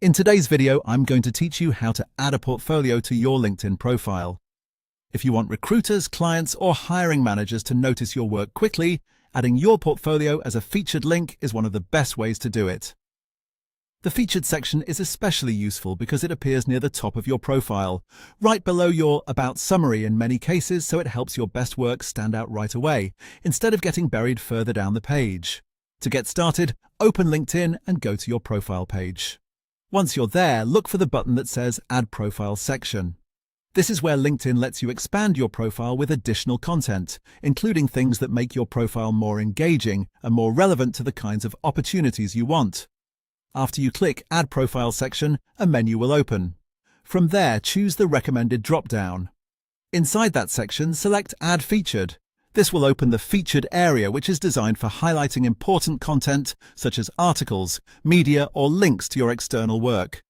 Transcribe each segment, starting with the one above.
In today's video, I'm going to teach you how to add a portfolio to your LinkedIn profile. If you want recruiters, clients, or hiring managers to notice your work quickly, adding your portfolio as a featured link is one of the best ways to do it. The featured section is especially useful because it appears near the top of your profile, right below your About summary in many cases, so it helps your best work stand out right away, instead of getting buried further down the page. To get started, open LinkedIn and go to your profile page. Once you're there, look for the button that says Add Profile Section. This is where LinkedIn lets you expand your profile with additional content, including things that make your profile more engaging and more relevant to the kinds of opportunities you want. After you click Add Profile Section, a menu will open. From there, choose the recommended drop-down. Inside that section, select Add Featured. This will open the featured area, which is designed for highlighting important content such as articles, media, or links to your external work.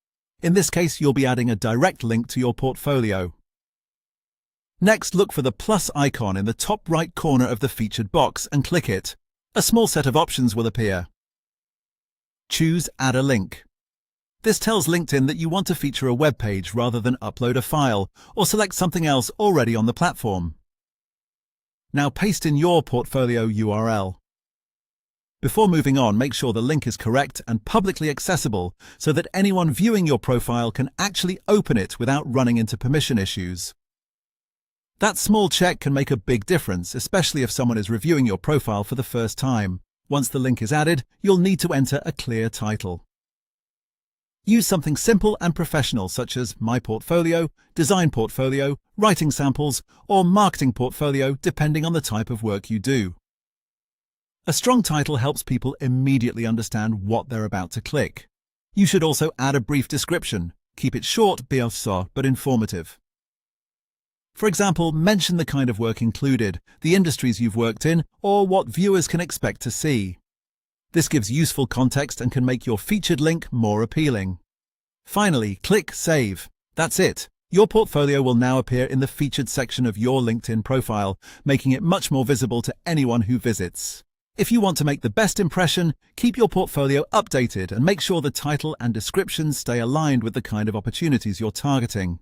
In this case, you'll be adding a direct link to your portfolio. Next, look for the plus icon in the top right corner of the featured box and click it. A small set of options will appear. Choose Add a Link. This tells LinkedIn that you want to feature a web page rather than upload a file, or select something else already on the platform. Now paste in your portfolio URL. Before moving on, make sure the link is correct and publicly accessible so that anyone viewing your profile can actually open it without running into permission issues. That small check can make a big difference, especially if someone is reviewing your profile for the first time. Once the link is added, you'll need to enter a clear title. Use something simple and professional such as My Portfolio, Design Portfolio, Writing Samples, or Marketing Portfolio, depending on the type of work you do. A strong title helps people immediately understand what they're about to click. You should also add a brief description. Keep it short, but informative. For example, mention the kind of work included, the industries you've worked in, or what viewers can expect to see. This gives useful context and can make your featured link more appealing. Finally, click Save. That's it. Your portfolio will now appear in the featured section of your LinkedIn profile, making it much more visible to anyone who visits. If you want to make the best impression, keep your portfolio updated and make sure the title and description stay aligned with the kind of opportunities you're targeting.